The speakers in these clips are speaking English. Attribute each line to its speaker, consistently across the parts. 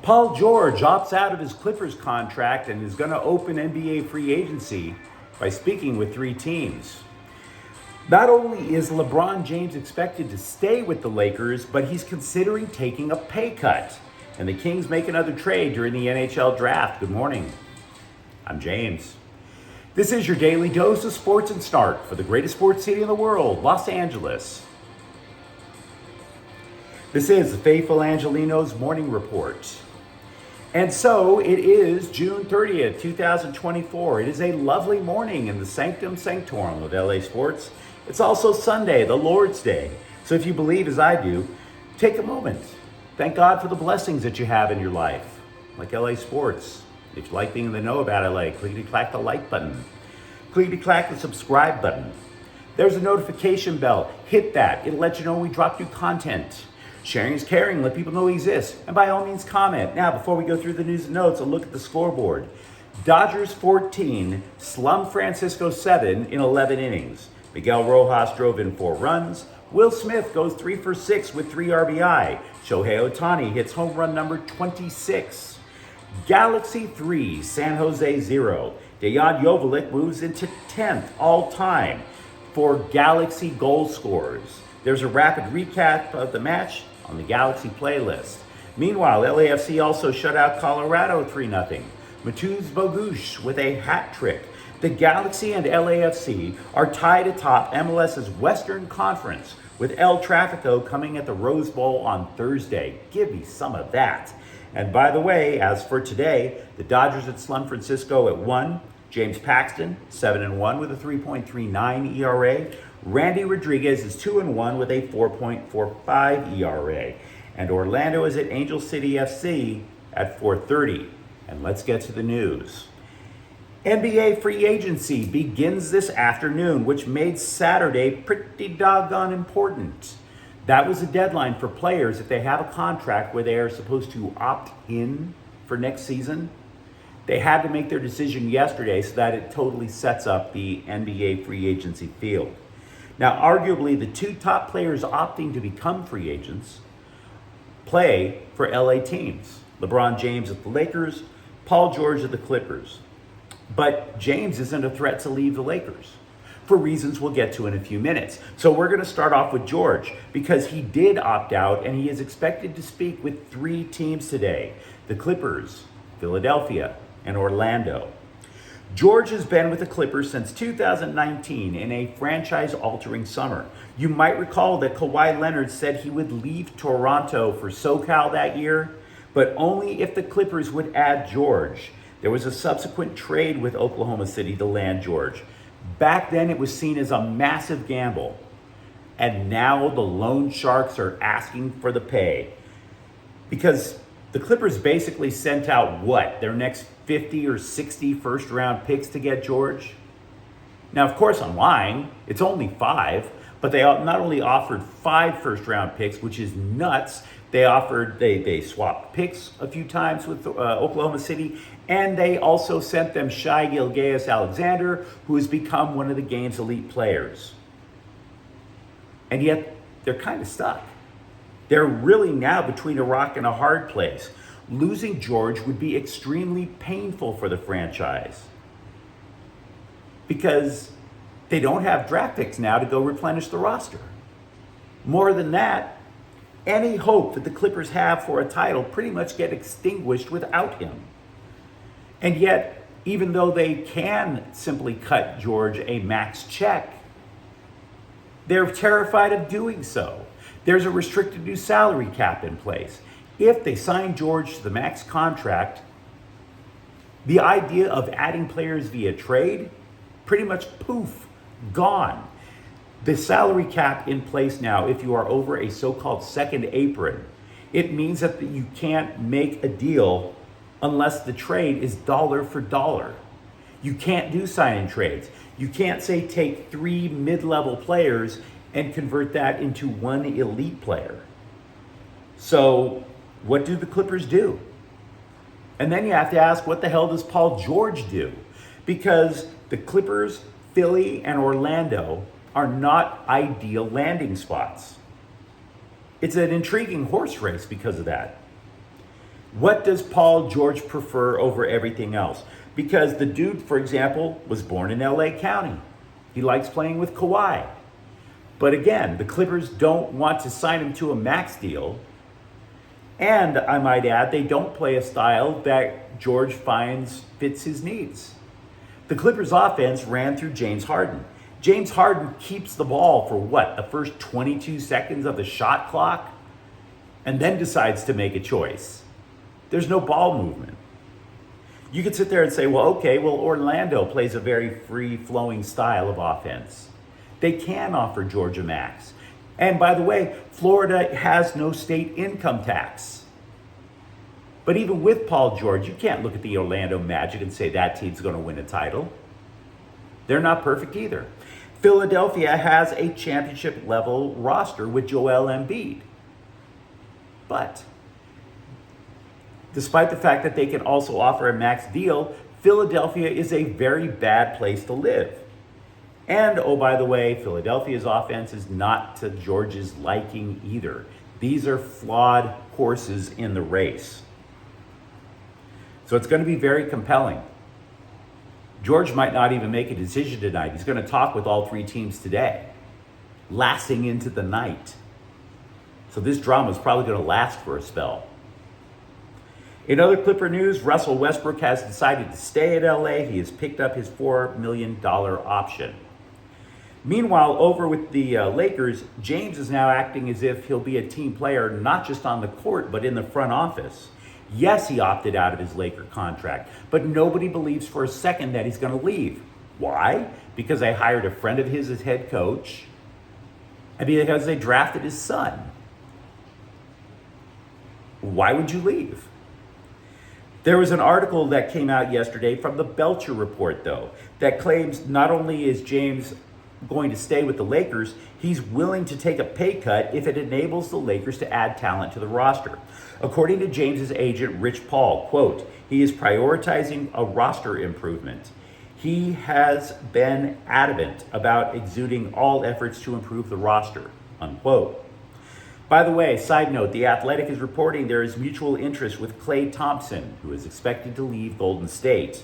Speaker 1: Paul George opts out of his Clippers contract and is going to open NBA free agency by speaking with 3 teams. Not only is LeBron James expected to stay with the Lakers, but he's considering taking a pay cut. And the Kings make another trade during the NHL draft. Good morning. I'm James. This is your daily dose of sports and snark for the greatest sports city in the world, Los Angeles. This is the Faithful Angelinos Morning Report. And so it is June 30th, 2024. It is a lovely morning in the Sanctum Sanctorum of LA Sports. It's also Sunday, the Lord's Day. So if you believe as I do, take a moment. Thank God for the blessings that you have in your life, like LA Sports. If you like being in the know about LA, clickety-clack the like button. Clickety-clack the subscribe button. There's a notification bell. Hit that. It'll let you know when we drop new content. Sharing is caring. Let people know we exist. And by all means, comment. Now, before we go through the news and notes, a look at the scoreboard. Dodgers 14, Slum Francisco 7 in 11 innings. Miguel Rojas drove in 4 runs. Will Smith goes 3 for 6 with 3 RBI. Shohei Ohtani hits home run number 26. Galaxy 3, San Jose 0. Dejan Joveljic moves into 10th all time for Galaxy goal scorers. There's a rapid recap of the match on the Galaxy playlist. Meanwhile, LAFC also shut out Colorado 3-0. Matuz Bogusz with a hat trick. The Galaxy and LAFC are tied atop MLS's Western Conference, with El Tráfico coming at the Rose Bowl on Thursday. Give me some of that. And by the way, as for today, the Dodgers at Slum Francisco at 1. James Paxton, 7-1 with a 3.39 ERA. Randy Rodriguez is 2-1 with a 4.45 ERA. And Orlando is at Angel City FC at 4:30. And let's get to the news. NBA free agency begins this afternoon, which made Saturday pretty doggone important. That was a deadline for players if they have a contract where they are supposed to opt in for next season. They had to make their decision yesterday so that it totally sets up the NBA free agency field. Now, arguably, the 2 top players opting to become free agents play for LA teams. LeBron James at the Lakers, Paul George at the Clippers. But James isn't a threat to leave the Lakers for reasons we'll get to in a few minutes. So we're going to start off with George because he did opt out and he is expected to speak with 3 teams today: the Clippers, Philadelphia, and Orlando. George has been with the Clippers since 2019 in a franchise-altering summer. You might recall that Kawhi Leonard said he would leave Toronto for SoCal that year, but only if the Clippers would add George. There was a subsequent trade with Oklahoma City to land George. Back then, it was seen as a massive gamble. And now the loan sharks are asking for the pay. Because the Clippers basically sent out their next 50 or 60 first-round picks to get George? Now, of course, I'm lying. It's only 5. But they not only offered 5 first-round picks, which is nuts. They swapped picks a few times with Oklahoma City, and they also sent them Shai Gilgeous-Alexander, who has become one of the game's elite players. And yet, they're kind of stuck. They're really now between a rock and a hard place. Losing George would be extremely painful for the franchise because they don't have draft picks now to go replenish the roster. More than that, any hope that the Clippers have for a title pretty much get extinguished without him. And yet, even though they can simply cut George a max check, they're terrified of doing so. There's a restricted new salary cap in place. If they sign George to the max contract, the idea of adding players via trade, pretty much poof, gone. The salary cap in place now, if you are over a so-called second apron, it means that you can't make a deal unless the trade is dollar for dollar. You can't do sign-in trades. You can't say take 3 mid-level players and convert that into 1 elite player. So what do the Clippers do? And then you have to ask, what the hell does Paul George do? Because the Clippers, Philly, and Orlando are not ideal landing spots. It's an intriguing horse race because of that. What does Paul George prefer over everything else? Because the dude, for example, was born in LA County. He likes playing with Kawhi. But again, the Clippers don't want to sign him to a max deal. And I might add, they don't play a style that George finds fits his needs. The Clippers offense ran through James Harden. James Harden keeps the ball for what, the first 22 seconds of the shot clock? And then decides to make a choice. There's no ball movement. You could sit there and say, well, okay, Orlando plays a very free-flowing style of offense. They can offer Georgia max. And by the way, Florida has no state income tax. But even with Paul George, you can't look at the Orlando Magic and say that team's going to win a title. They're not perfect either. Philadelphia has a championship-level roster with Joel Embiid. But despite the fact that they can also offer a max deal, Philadelphia is a very bad place to live. And, oh, by the way, Philadelphia's offense is not to George's liking either. These are flawed horses in the race. So it's going to be very compelling. George might not even make a decision tonight. He's going to talk with all three teams today, lasting into the night. So this drama is probably going to last for a spell. In other Clipper news, Russell Westbrook has decided to stay at LA. He has picked up his $4 million option. Meanwhile, over with the Lakers, James is now acting as if he'll be a team player, not just on the court, but in the front office. Yes, he opted out of his Laker contract, but nobody believes for a second that he's going to leave. Why? Because they hired a friend of his as head coach, and because they drafted his son. Why would you leave? There was an article that came out yesterday from the Belcher Report, though, that claims not only is James going to stay with the Lakers, he's willing to take a pay cut if it enables the Lakers to add talent to the roster. According to James's agent, Rich Paul, quote, he is prioritizing a roster improvement. He has been adamant about exuding all efforts to improve the roster, unquote. By the way, side note, The Athletic is reporting there is mutual interest with Klay Thompson, who is expected to leave Golden State.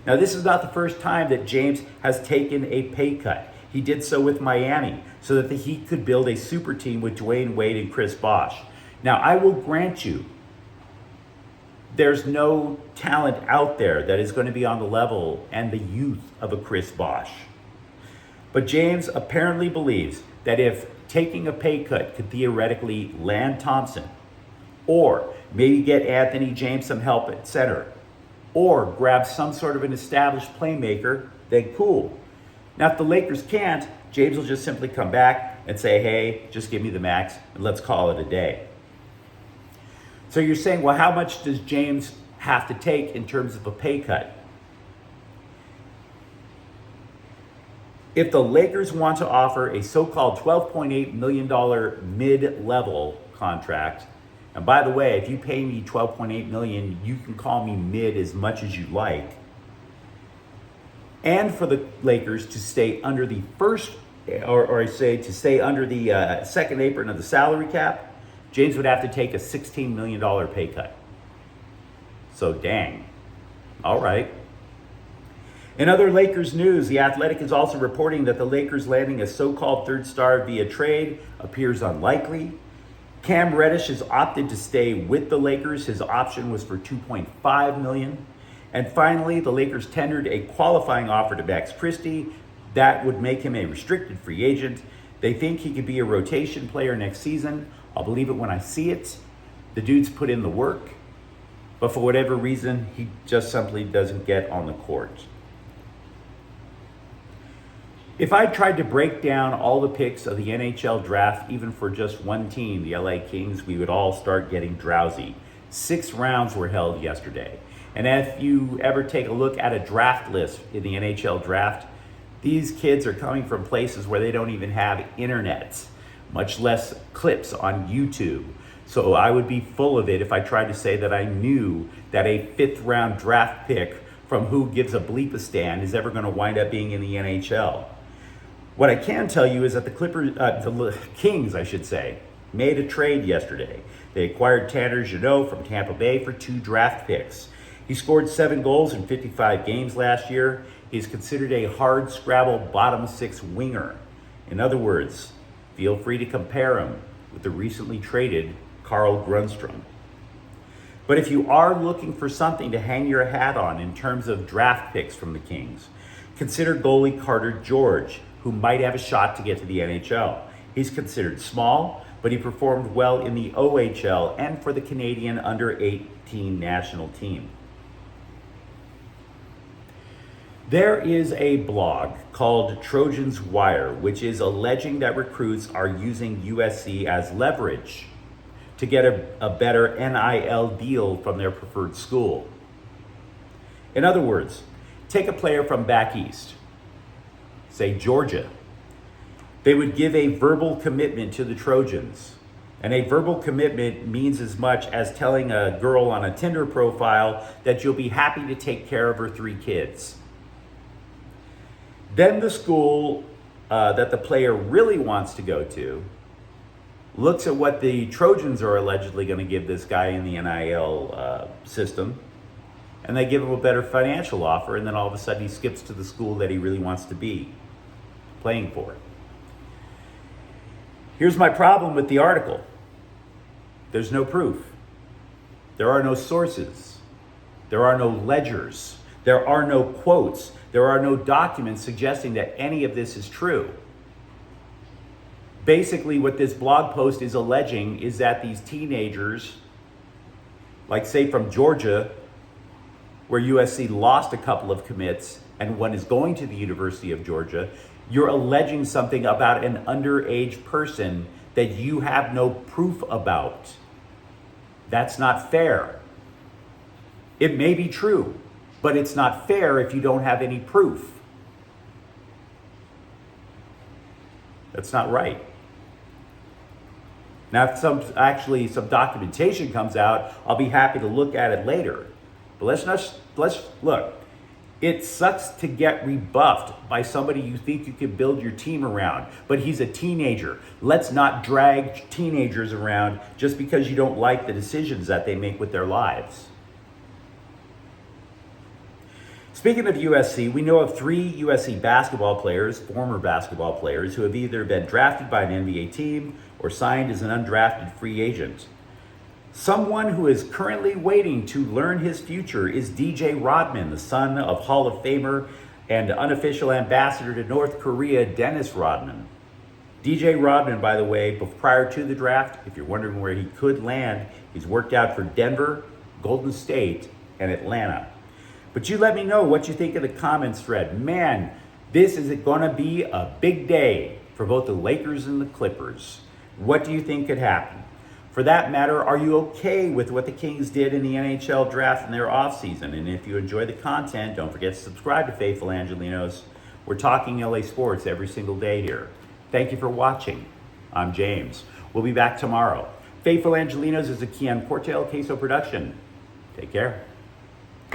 Speaker 1: Now, this is not the first time that James has taken a pay cut. He did so with Miami so that the Heat could build a super team with Dwayne Wade and Chris Bosh. Now, I will grant you, there's no talent out there that is going to be on the level and the youth of a Chris Bosh. But James apparently believes that if taking a pay cut could theoretically land Thompson, or maybe get Anthony James some help at center, or grab some sort of an established playmaker, then cool. Now, if the Lakers can't, James will just simply come back and say, hey, just give me the max and let's call it a day. So you're saying, well, how much does James have to take in terms of a pay cut? If the Lakers want to offer a so-called $12.8 million mid-level contract, and by the way, if you pay me $12.8 million, you can call me mid as much as you like, and for the Lakers to stay under the first, or I say to stay under the second apron of the salary cap, James would have to take a $16 million pay cut. So dang. All right. In other Lakers news, The Athletic is also reporting that the Lakers landing a so-called third star via trade appears unlikely. Cam Reddish has opted to stay with the Lakers. His option was for $2.5 million. And finally, the Lakers tendered a qualifying offer to Max Christie. That would make him a restricted free agent. They think he could be a rotation player next season. I'll believe it when I see it. The dude's put in the work, but for whatever reason, he just simply doesn't get on the court. If I tried to break down all the picks of the NHL draft, even for just one team, the LA Kings, we would all start getting drowsy. 6 rounds were held yesterday. And if you ever take a look at a draft list in the NHL draft, these kids are coming from places where they don't even have internet, much less clips on YouTube. So I would be full of it if I tried to say that I knew that a 5th round draft pick from who gives a bleep a stand is ever going to wind up being in the NHL. What I can tell you is that the Kings, I should say, made a trade yesterday. They acquired Tanner Jeannot from Tampa Bay for 2 draft picks. He scored 7 goals in 55 games last year. He's considered a hard scrabble bottom 6 winger. In other words, feel free to compare him with the recently traded Carl Grundstrom. But if you are looking for something to hang your hat on in terms of draft picks from the Kings, consider goalie Carter George, who might have a shot to get to the NHL. He's considered small, but he performed well in the OHL and for the Canadian under-18 national team. There is a blog called Trojans Wire, which is alleging that recruits are using USC as leverage to get a better NIL deal from their preferred school. In other words, take a player from back east, say Georgia. They would give a verbal commitment to the Trojans. And a verbal commitment means as much as telling a girl on a Tinder profile that you'll be happy to take care of her 3 kids. Then the school that the player really wants to go to looks at what the Trojans are allegedly going to give this guy in the NIL system, and they give him a better financial offer, and then all of a sudden he skips to the school that he really wants to be playing for. Here's my problem with the article. There's no proof. There are no sources. There are no ledgers. There are no quotes. There are no documents suggesting that any of this is true. Basically, what this blog post is alleging is that these teenagers, like say from Georgia, where USC lost a couple of commits and one is going to the University of Georgia, you're alleging something about an underage person that you have no proof about. That's not fair. It may be true, but it's not fair if you don't have any proof. That's not right. Now, if some documentation comes out, I'll be happy to look at it later. But let's look. It sucks to get rebuffed by somebody you think you can build your team around, but he's a teenager. Let's not drag teenagers around just because you don't like the decisions that they make with their lives. Speaking of USC, we know of 3 USC basketball players, former basketball players, who have either been drafted by an NBA team or signed as an undrafted free agent. Someone who is currently waiting to learn his future is DJ Rodman, the son of Hall of Famer and unofficial ambassador to North Korea, Dennis Rodman. DJ Rodman, by the way, prior to the draft, if you're wondering where he could land, he's worked out for Denver, Golden State, and Atlanta. But you let me know what you think of the comments thread. Man, this is going to be a big day for both the Lakers and the Clippers. What do you think could happen? For that matter, are you okay with what the Kings did in the NHL draft in their offseason? And if you enjoy the content, don't forget to subscribe to Faithful Angelinos. We're talking LA sports every single day here. Thank you for watching. I'm James. We'll be back tomorrow. Faithful Angelinos is a Kian Portel Queso production. Take care.